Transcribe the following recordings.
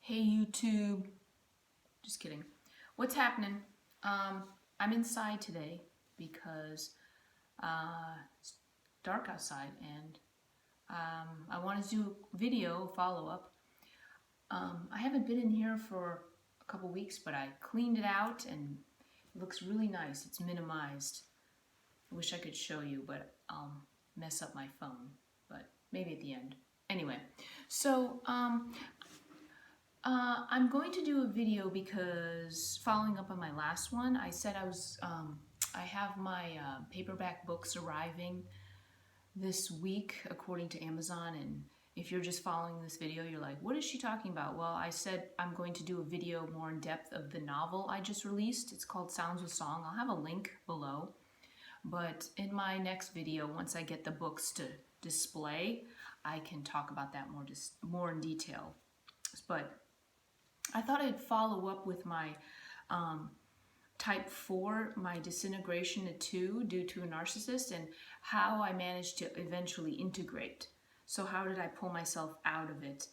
Hey YouTube, just kidding. What's happening? I'm inside today because it's dark outside and I wanted to do a video follow-up. I haven't been in here for a couple weeks, but I cleaned it out and it looks really nice. It's minimized. I wish I could show you, but I'll mess up my phone, but maybe at the end. Anyway, so I'm going to do a video because following up on my last one, I said I have my paperback books arriving this week according to Amazon, and if you're just following this video, you're like, what is she talking about? Well, I said I'm going to do a video more in depth of the novel I just released. It's called Sounds with Song. I'll have a link below, but in my next video, once I get the books to display, I can talk about that more in detail. But I thought I'd follow up with my type 4, my disintegration to 2 due to a narcissist, and how I managed to eventually integrate. So how did I pull myself out of it?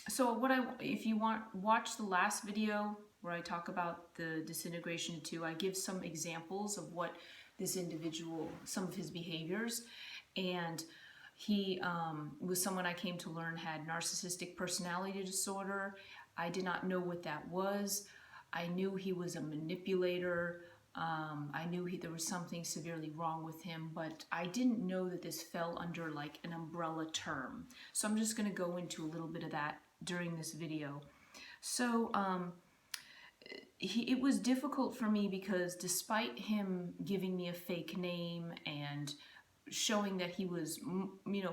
So if you watch the last video where I talk about the disintegration to 2, I give some examples of what this individual, some of his behaviors, and he was someone I came to learn had narcissistic personality disorder. I did not know what that was. I knew he was a manipulator. I knew there was something severely wrong with him, but I didn't know that this fell under like an umbrella term. So I'm just going to go into a little bit of that during this video. So it was difficult for me because despite him giving me a fake name and showing that he was,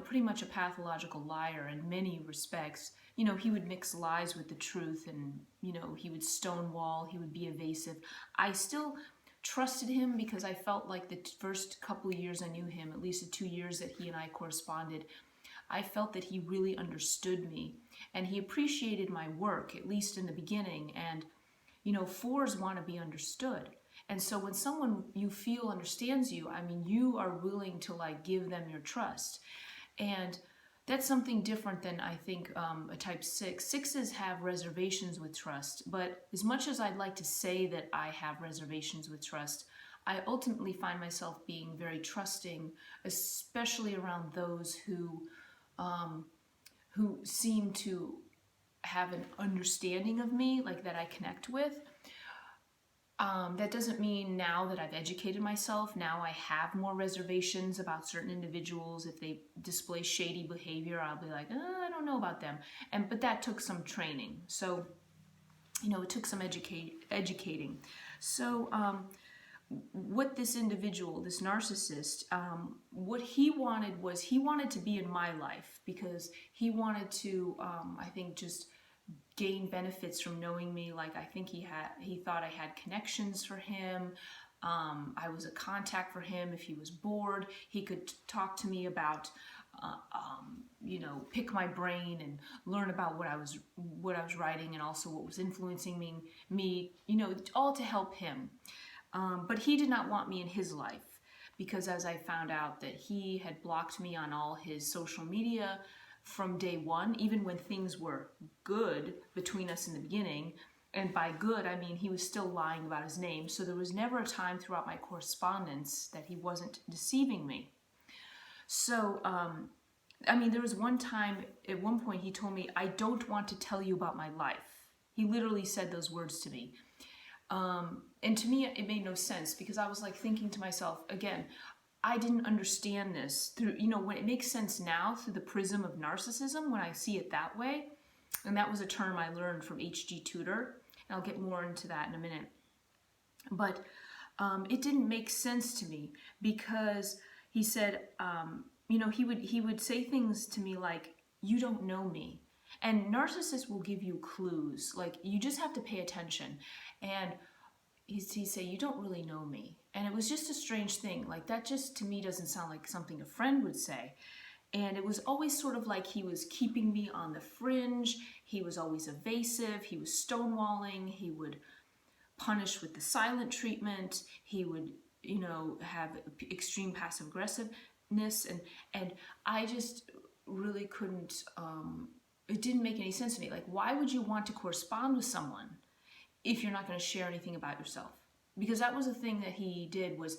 pretty much a pathological liar in many respects. He would mix lies with the truth, and, he would stonewall, he would be evasive. I still trusted him because I felt like the first couple of years I knew him, at least the 2 years that he and I corresponded, I felt that he really understood me and he appreciated my work, at least in the beginning. And, 4s want to be understood. And so when someone you feel understands you, you are willing to give them your trust. And that's something different than I think a type 6. 6s have reservations with trust, but as much as I'd like to say that I have reservations with trust, I ultimately find myself being very trusting, especially around those who seem to have an understanding of me, that I connect with. That doesn't mean now that I've educated myself, now I have more reservations about certain individuals. If they display shady behavior, I'll be like, I don't know about them. But that took some training. So, it took some educating. So, what this individual, this narcissist, what he wanted was he wanted to be in my life because he wanted to, I think, just gain benefits from knowing me. I think he thought I had connections for him. I was a contact for him. If he was bored, he could talk to me about, pick my brain and learn about what I was writing and also what was influencing me, all to help him. But he did not want me in his life because as I found out that he had blocked me on all his social media from day one, even when things were good between us in the beginning. And by good, I mean he was still lying about his name. So there was never a time throughout my correspondence that he wasn't deceiving me. So, there was one time, at one point he told me, I don't want to tell you about my life. He literally said those words to me. And to me, it made no sense because I was thinking to myself, again, I didn't understand this through, when it makes sense now through the prism of narcissism, when I see it that way. And that was a term I learned from H.G. Tudor. And I'll get more into that in a minute. But it didn't make sense to me because he said, he would say things to me like, you don't know me. And narcissists will give you clues. You just have to pay attention. And he'd say, you don't really know me. And it was just a strange thing. That just to me doesn't sound like something a friend would say. And it was always sort of like he was keeping me on the fringe. He was always evasive. He was stonewalling. He would punish with the silent treatment. He would, have extreme passive aggressiveness. And I just really couldn't it didn't make any sense to me. Like, why would you want to correspond with someone if you're not going to share anything about yourself? Because that was the thing that he did. Was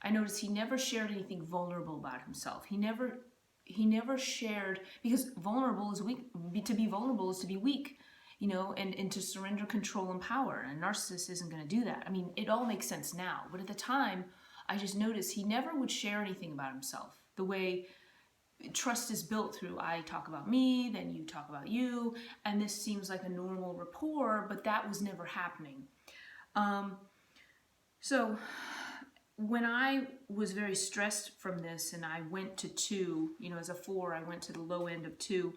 I noticed he never shared anything vulnerable about himself. He never shared, because vulnerable is weak. To be vulnerable is to be weak, and to surrender control and power. And a narcissist isn't going to do that. I mean, it all makes sense now, but at the time, I just noticed he never would share anything about himself. The way trust is built through, I talk about me, then you talk about you, and this seems like a normal rapport, but that was never happening. So when I was very stressed from this and I went to 2, as a 4, I went to the low end of 2,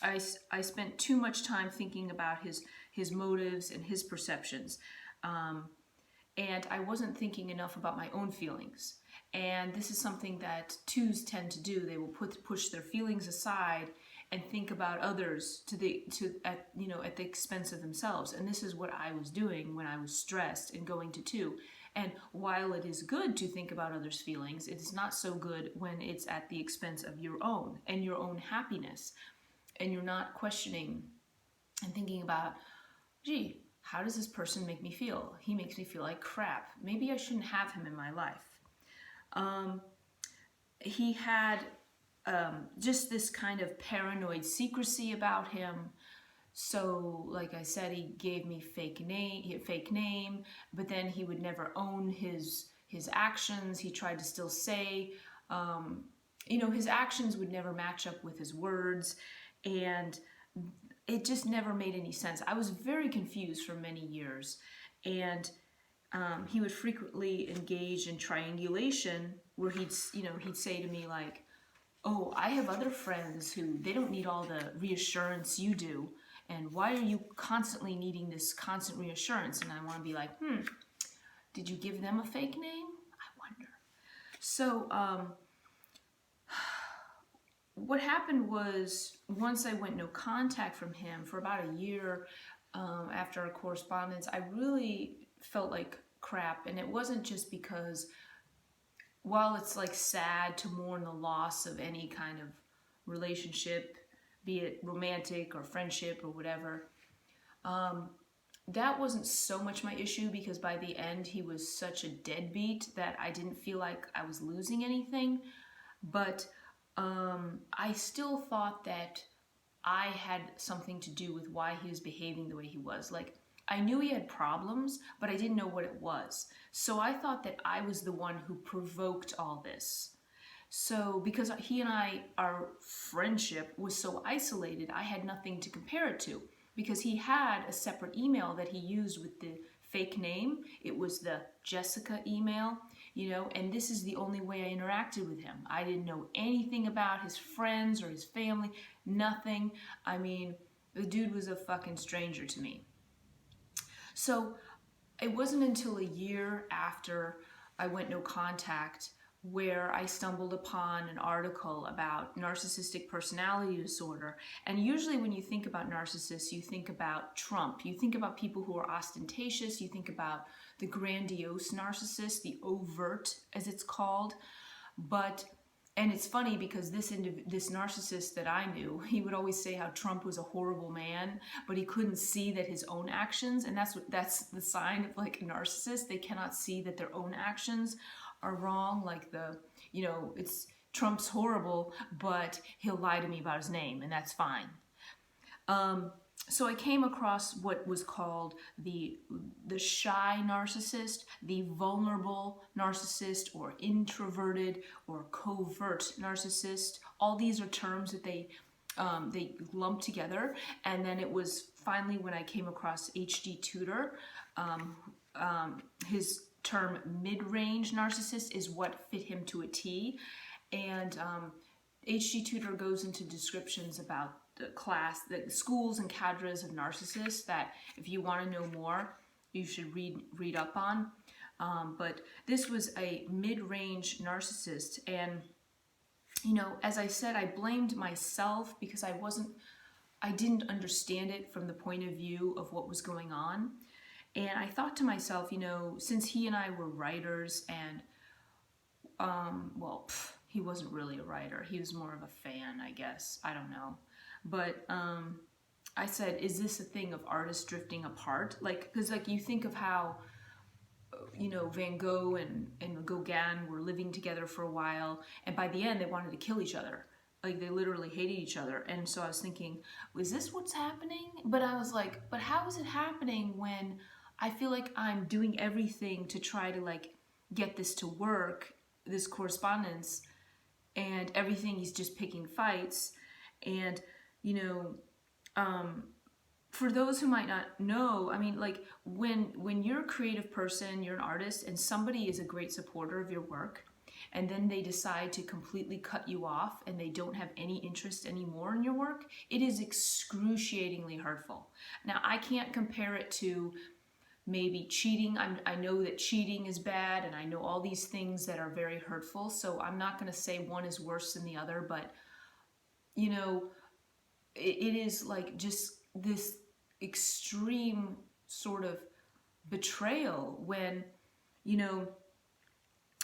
I spent too much time thinking about his motives and his perceptions. And I wasn't thinking enough about my own feelings. And this is something that 2s tend to do. They will push their feelings aside and think about others at the expense of themselves. And this is what I was doing when I was stressed and going to 2. And while it is good to think about others' feelings, it is not so good when it's at the expense of your own and your own happiness. And you're not questioning and thinking about, gee, how does this person make me feel? He makes me feel like crap. Maybe I shouldn't have him in my life. He had just this kind of paranoid secrecy about him. So, like I said, he gave me fake name, but then he would never own his actions. He tried to still say, his actions would never match up with his words, and it just never made any sense. I was very confused for many years, and he would frequently engage in triangulation, where he'd say to me like, "Oh, I have other friends who they don't need all the reassurance you do, and why are you constantly needing this constant reassurance?" And I want to be like, did you give them a fake name? I wonder. So what happened was, once I went no contact from him for about a year after our correspondence, I really felt like crap. And it wasn't just because, while it's like sad to mourn the loss of any kind of relationship, be it romantic or friendship or whatever, that wasn't so much my issue, because by the end he was such a deadbeat that I didn't feel like I was losing anything. But I still thought that I had something to do with why he was behaving the way he was. Like, I knew he had problems, but I didn't know what it was. So I thought that I was the one who provoked all this. So because he and our friendship was so isolated, I had nothing to compare it to, because he had a separate email that he used with the fake name. It was the Jessica email, and this is the only way I interacted with him. I didn't know anything about his friends or his family, nothing. I mean, the dude was a fucking stranger to me. So it wasn't until a year after I went no contact where I stumbled upon an article about narcissistic personality disorder. And usually when you think about narcissists, you think about Trump. You think about people who are ostentatious. You think about the grandiose narcissist, the overt, as it's called. And it's funny, because this narcissist that I knew, he would always say how Trump was a horrible man, but he couldn't see that his own actions, and that's the sign of like a narcissist. They cannot see that their own actions are wrong. Like it's Trump's horrible, but he'll lie to me about his name, and that's fine. So I came across what was called the shy narcissist, the vulnerable narcissist, or introverted or covert narcissist. All these are terms that they lump together. And then it was finally when I came across H.D. Tudor, his term mid-range narcissist is what fit him to a T. And H.D. Tudor goes into descriptions about the schools and cadres of narcissists that, if you want to know more, you should read up on. But this was a mid-range narcissist, and as I said, I blamed myself because I didn't understand it from the point of view of what was going on. And I thought to myself, since he and I were writers, and he wasn't really a writer. He was more of a fan, I guess. I don't know. But I said, is this a thing of artists drifting apart? Like, because like you think of how, Van Gogh and Gauguin were living together for a while, and by the end they wanted to kill each other. Like they literally hated each other. And so I was thinking, was this what's happening? But I was like, but how is it happening when I feel like I'm doing everything to try to like get this to work, this correspondence, and everything he's just picking fights. And, for those who might not know, I mean, like when you're a creative person, you're an artist, and somebody is a great supporter of your work, and then they decide to completely cut you off and they don't have any interest anymore in your work, it is excruciatingly hurtful. Now, I can't compare it to maybe cheating. I know that cheating is bad, and I know all these things that are very hurtful, so I'm not going to say one is worse than the other, but, it is like just this extreme sort of betrayal when,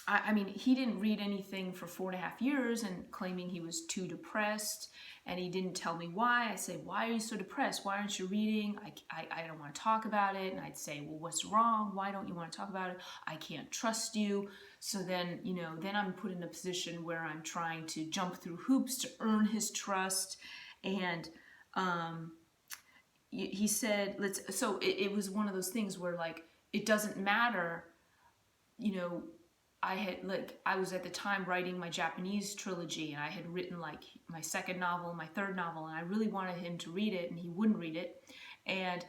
I mean, he didn't read anything for 4.5 years and claiming he was too depressed, and he didn't tell me why. I say, why are you so depressed? Why aren't you reading? I don't want to talk about it. And I'd say, well, what's wrong? Why don't you want to talk about it? I can't trust you. So then, then I'm put in a position where I'm trying to jump through hoops to earn his trust. And he said, so it was one of those things where like, it doesn't matter, I was at the time writing my Japanese trilogy, and I had written like my second novel, my third novel, and I really wanted him to read it, and he wouldn't read it. And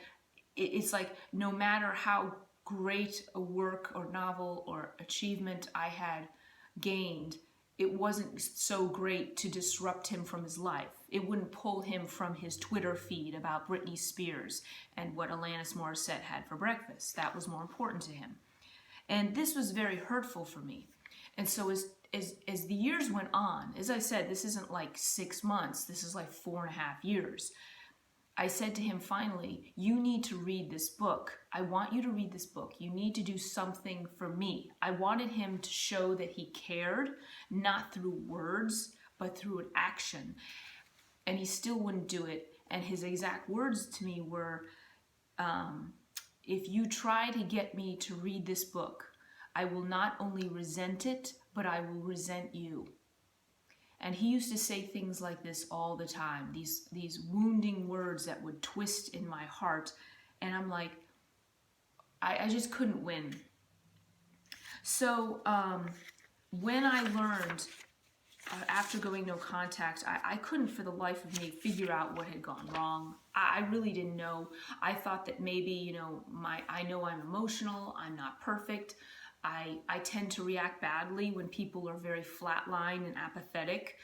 it's like, no matter how great a work or novel or achievement I had gained, it wasn't so great to disrupt him from his life. It wouldn't pull him from his Twitter feed about Britney Spears and what Alanis Morissette had for breakfast. That was more important to him. And this was very hurtful for me. And so as the years went on, as I said, this isn't like 6 months, this is like 4.5 years. I said to him finally, you need to read this book. I want you to read this book. You need to do something for me. I wanted him to show that he cared, not through words, but through an action. And he still wouldn't do it. And his exact words to me were, if you try to get me to read this book, I will not only resent it, but I will resent you. And he used to say things like this all the time, these wounding words that would twist in my heart. And I'm like, I just couldn't win. So when I learned, after going no contact, I couldn't for the life of me figure out what had gone wrong. I really didn't know. I thought that maybe, I know I'm emotional, I'm not perfect. I tend to react badly when people are very flatline and apathetic,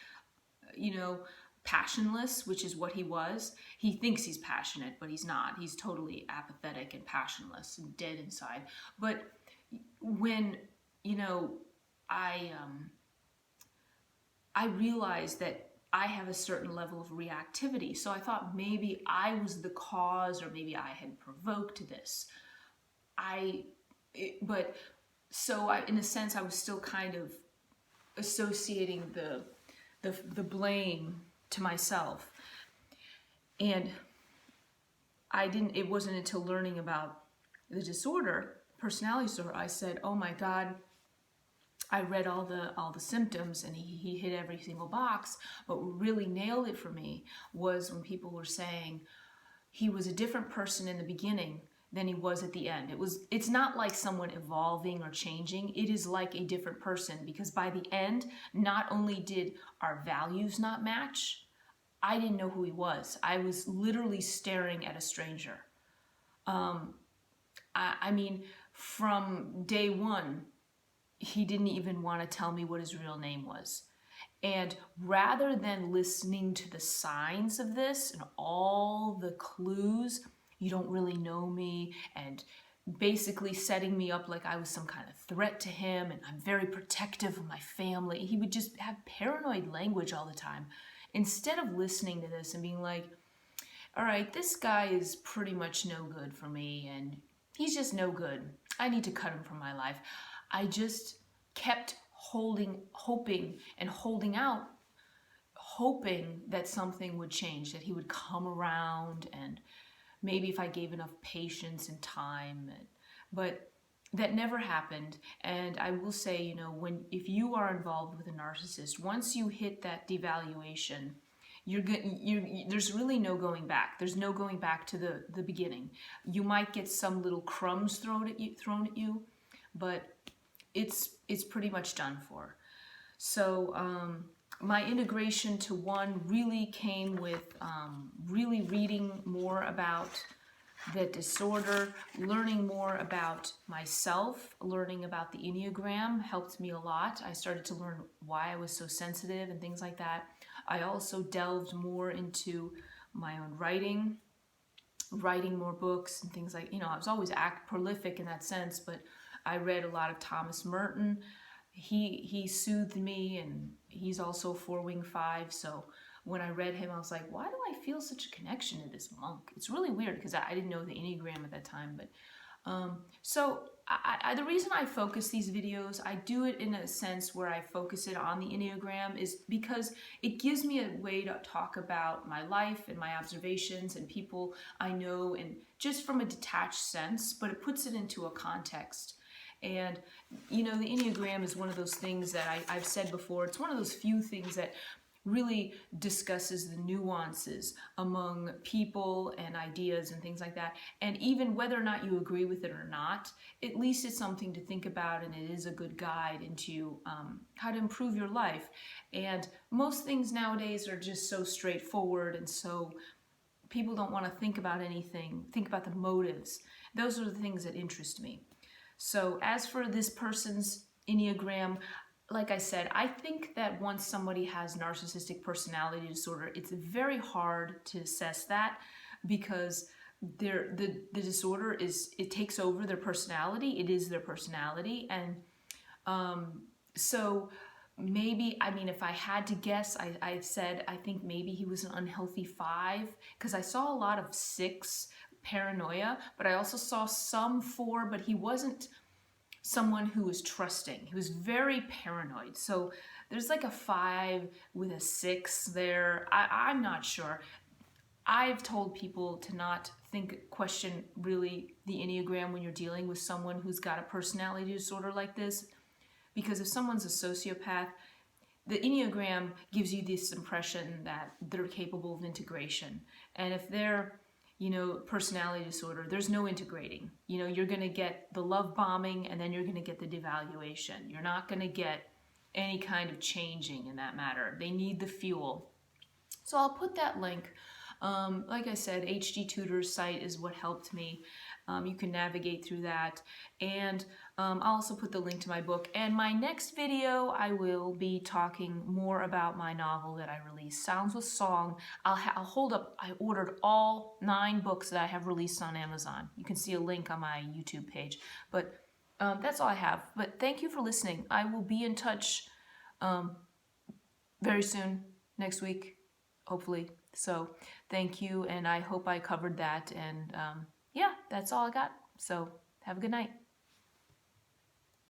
passionless, which is what he was. He thinks he's passionate, but he's not. He's totally apathetic and passionless and dead inside. But when, I realized that I have a certain level of reactivity. So I thought maybe I was the cause, or maybe I had provoked this. In a sense, I was still kind of associating the blame to myself. And it wasn't until learning about the personality disorder, I said, oh my God, I read all the symptoms, and he hit every single box. But what really nailed it for me was when people were saying he was a different person in the beginning than he was at the end. It's not like someone evolving or changing. It is like a different person, because by the end, not only did our values not match, I didn't know who he was. I was literally staring at a stranger. I mean, from day one, he didn't even want to tell me what his real name was. And rather than listening to the signs of this and all the clues, you don't really know me, and basically setting me up like I was some kind of threat to him, and I'm very protective of my family. He would just have paranoid language all the time. Instead of listening to this and being like, all right, this guy is pretty much no good for me, and he's just no good. I need to cut him from my life. I just kept hoping and holding out hoping that something would change, that he would come around, and maybe if I gave enough patience and time. But that never happened. And I will say, you know, if you are involved with a narcissist, once you hit that devaluation, there's really no going back. There's no going back to the beginning. You might get some little crumbs thrown at you, but it's pretty much done for. So my integration to one really came with really reading more about the disorder, learning more about myself, learning about the Enneagram helped me a lot. I started to learn why I was so sensitive and things like that. I also delved more into my own writing more books and things like, you know, I was always prolific in that sense, but I read a lot of Thomas Merton. He soothed me, and he's also 4-wing 5, so when I read him, I was like, why do I feel such a connection to this monk? It's really weird because I didn't know the Enneagram at that time. But so the reason I focus these videos, I do it in a sense where I focus it on the Enneagram, is because it gives me a way to talk about my life and my observations and people I know, and just from a detached sense, but it puts it into a context. And, you know, the Enneagram is one of those things that I've said before, it's one of those few things that really discusses the nuances among people and ideas and things like that. And even whether or not you agree with it or not, at least it's something to think about, and it is a good guide into how to improve your life. And most things nowadays are just so straightforward, and so people don't want to think about anything, think about the motives. Those are the things that interest me. So as for this person's Enneagram, like I said, I think that once somebody has narcissistic personality disorder, it's very hard to assess that, because the disorder it takes over their personality. It is their personality. And so maybe, I mean, if I had to guess, I said I think maybe he was an unhealthy 5, because I saw a lot of 6 paranoia, but I also saw some 4, but he wasn't someone who was trusting. He was very paranoid. So there's like a 5 with a 6 there. I'm not sure. I've told people to not question really the Enneagram when you're dealing with someone who's got a personality disorder like this, because if someone's a sociopath, the Enneagram gives you this impression that they're capable of integration. And if they're, you know, personality disorder, there's no integrating. You know, you're going to get the love bombing, and then you're going to get the devaluation. You're not going to get any kind of changing in that matter. They need the fuel. So I'll put that link. Like I said, HD Tutor's site is what helped me. You can navigate through that. And I'll also put the link to my book. And my next video, I will be talking more about my novel that I released, Sounds with Song. I'll hold up, I ordered all 9 books that I have released on Amazon. You can see a link on my YouTube page. But that's all I have. But thank you for listening. I will be in touch very soon, next week, hopefully. So thank you, and I hope I covered that. And yeah, that's all I got. So have a good night.